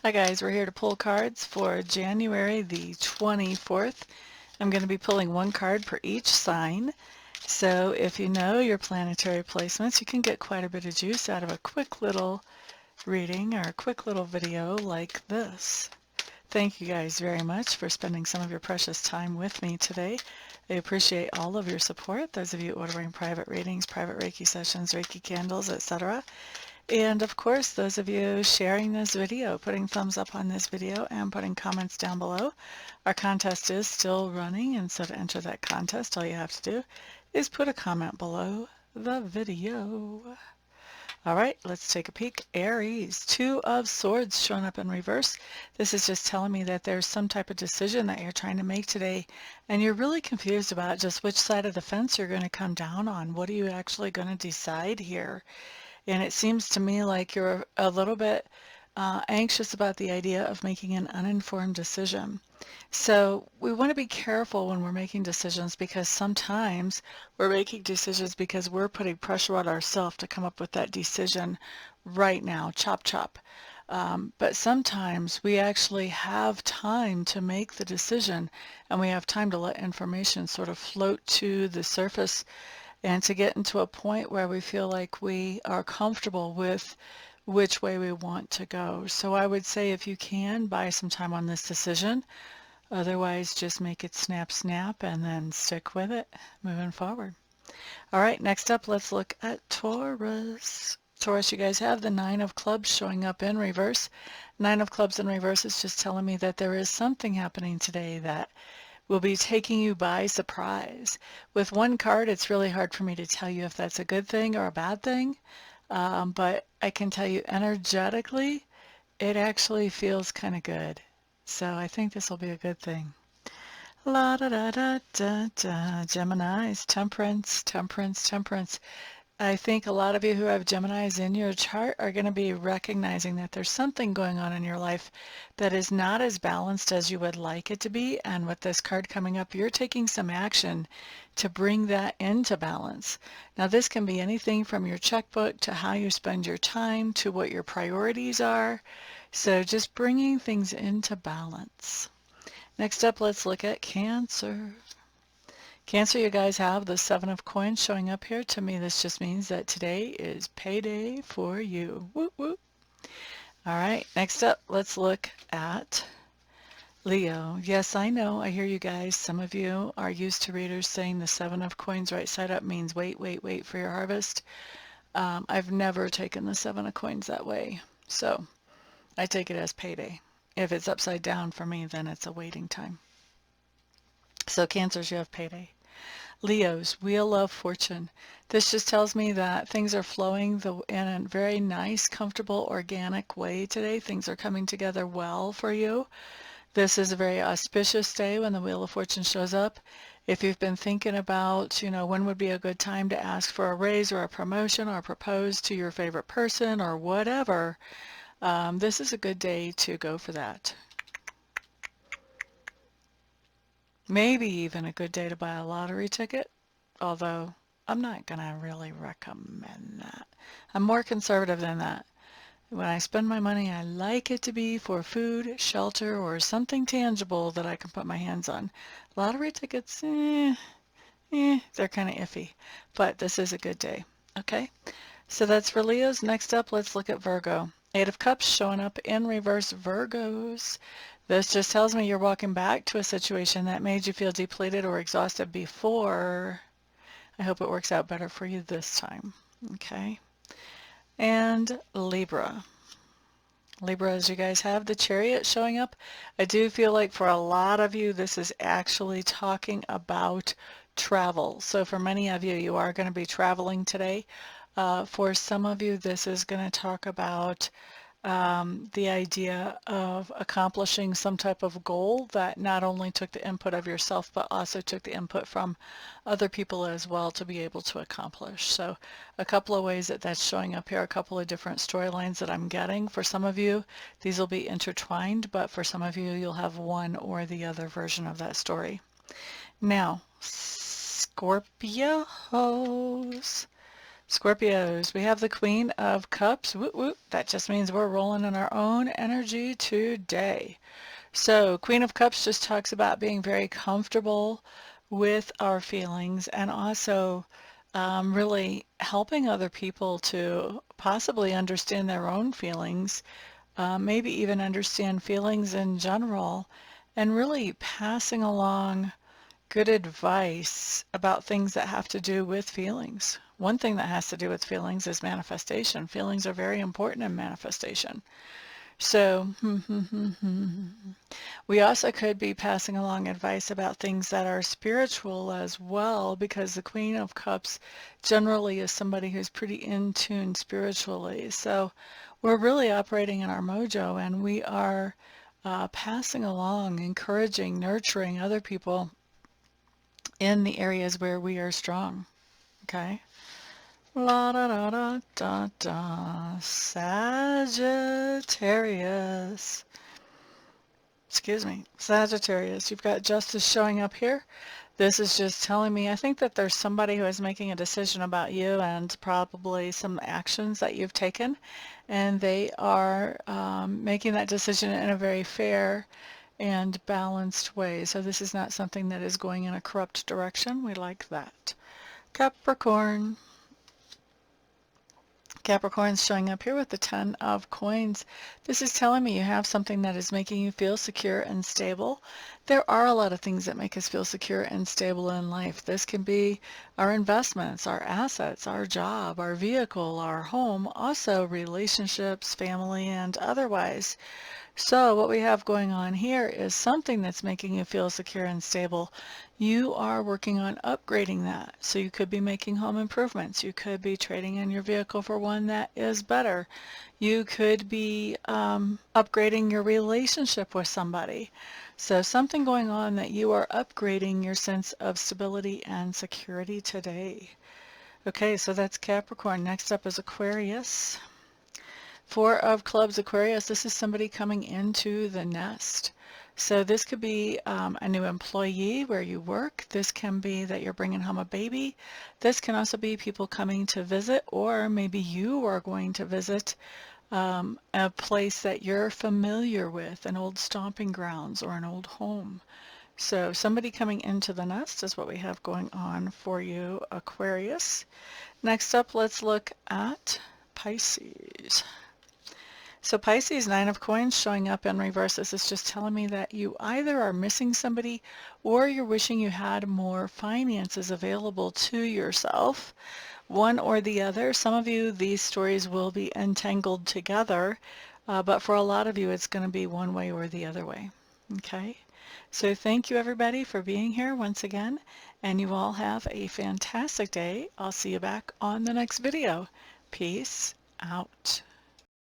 Hi guys, we're here to pull cards for January the 24th. I'm going to be pulling one card per each sign. So if you know your planetary placements, you can get quite a bit of juice out of a quick little reading or a quick little video like this. Thank you guys very much for spending some of your precious time with me today. I appreciate all of your support, those of you ordering private readings, private Reiki sessions, Reiki candles, etc. And of course, those of you sharing this video, putting thumbs up on this video and putting comments down below. Our contest is still running, and so to enter that contest, all you have to do is put a comment below the video. All right, let's take a peek. Aries, Two of Swords showing up in reverse. This is just telling me that there's some type of decision that you're trying to make today, and you're really confused about just which side of the fence you're going to come down on. What are you actually going to decide here? And it seems to me like you're a little bit anxious about the idea of making an uninformed decision. So we want to be careful when we're making decisions, because sometimes we're making decisions because we're putting pressure on ourselves to come up with that decision right now, chop chop. But sometimes we actually have time to make the decision, and we have time to let information sort of float to the surface and to get into a point where we feel like we are comfortable with which way we want to go. So I would say, if you can, buy some time on this decision. Otherwise, just make it snap snap and then stick with it moving forward. All right, next up, let's look at Taurus. Taurus, you guys have the Nine of Clubs showing up in reverse. Nine of Clubs in reverse is just telling me that there is something happening today that will be taking you by surprise. With one card, it's really hard for me to tell you if that's a good thing or a bad thing, but I can tell you energetically, it actually feels kind of good. So I think this will be a good thing. La da da da da da. Gemini's, temperance, temperance, temperance. I think a lot of you who have Geminis in your chart are going to be recognizing that there's something going on in your life that is not as balanced as you would like it to be. And with this card coming up, you're taking some action to bring that into balance. Now, this can be anything from your checkbook to how you spend your time to what your priorities are. So just bringing things into balance. Next up, let's look at Cancer. Cancer, you guys have the Seven of Coins showing up here. To me, this just means that today is payday for you. Whoop, whoop. All right, next up, let's look at Leo. Yes, I know, I hear you guys. Some of you are used to readers saying the Seven of Coins right side up means wait, wait, wait for your harvest. I've never taken the Seven of Coins that way, so I take it as payday. If it's upside down for me, then it's a waiting time. So Cancers, you have payday. Leos, Wheel of Fortune. This just tells me that things are flowing in a very nice, comfortable, organic way today. Things are coming together well for you. This is a very auspicious day when the Wheel of Fortune shows up. If you've been thinking about, when would be a good time to ask for a raise or a promotion or propose to your favorite person or whatever, this is a good day to go for that. Maybe even a good day to buy a lottery ticket, although I'm not going to really recommend that. I'm more conservative than that. When I spend my money, I like it to be for food, shelter, or something tangible that I can put my hands on. Lottery tickets, they're kind of iffy, but this is a good day. Okay, so that's for Leos. Next up, let's look at Virgo. Eight of Cups showing up in reverse. Virgos. This just tells me you're walking back to a situation that made you feel depleted or exhausted before. I hope it works out better for you this time. Okay. And Libra. Libra, as you guys have the Chariot showing up, I do feel like for a lot of you, this is actually talking about travel. So for many of you, you are going to be traveling today. For some of you, this is going to talk about the idea of accomplishing some type of goal that not only took the input of yourself, but also took the input from other people as well to be able to accomplish. So a couple of ways that that's showing up here, a couple of different storylines that I'm getting. For some of you, these will be intertwined, but for some of you, you'll have one or the other version of that story. Now, Scorpios. Scorpios, we have the Queen of Cups. Whoop, whoop. That just means we're rolling in our own energy today. So Queen of Cups just talks about being very comfortable with our feelings and also really helping other people to possibly understand their own feelings, maybe even understand feelings in general, and really passing along good advice about things that have to do with feelings. One thing that has to do with feelings is manifestation. Feelings are very important in manifestation. So, we also could be passing along advice about things that are spiritual as well, because the Queen of Cups generally is somebody who's pretty in tune spiritually. So we're really operating in our mojo, and we are passing along, encouraging, nurturing other people in the areas where we are strong. Okay? La da da da da da. Sagittarius. Excuse me, Sagittarius, you've got justice showing up here. This is just telling me, I think that there's somebody who is making a decision about you and probably some actions that you've taken, and they are making that decision in a very fair and balanced way. So this is not something that is going in a corrupt direction. We like that. Capricorn. Capricorn's showing up here with the Ten of Coins. This is telling me you have something that is making you feel secure and stable. There are a lot of things that make us feel secure and stable in life. This can be our investments, our assets, our job, our vehicle, our home, also relationships, family, and otherwise. So what we have going on here is something that's making you feel secure and stable. You are working on upgrading that. So you could be making home improvements. You could be trading in your vehicle for one that is better. You could be upgrading your relationship with somebody. So something going on that you are upgrading your sense of stability and security today. Okay, so that's Capricorn. Next up is Aquarius. Four of Clubs, Aquarius, this is somebody coming into the nest. So this could be a new employee where you work. This can be that you're bringing home a baby. This can also be people coming to visit, or maybe you are going to visit a place that you're familiar with, an old stomping grounds or an old home. So somebody coming into the nest is what we have going on for you, Aquarius. Next up, let's look at Pisces. So Pisces, Nine of Coins showing up in reverse. This is just telling me that you either are missing somebody or you're wishing you had more finances available to yourself. One or the other. Some of you, these stories will be entangled together, but for a lot of you, it's going to be one way or the other way. Okay? So thank you everybody for being here once again, and you all have a fantastic day. I'll see you back on the next video. Peace out.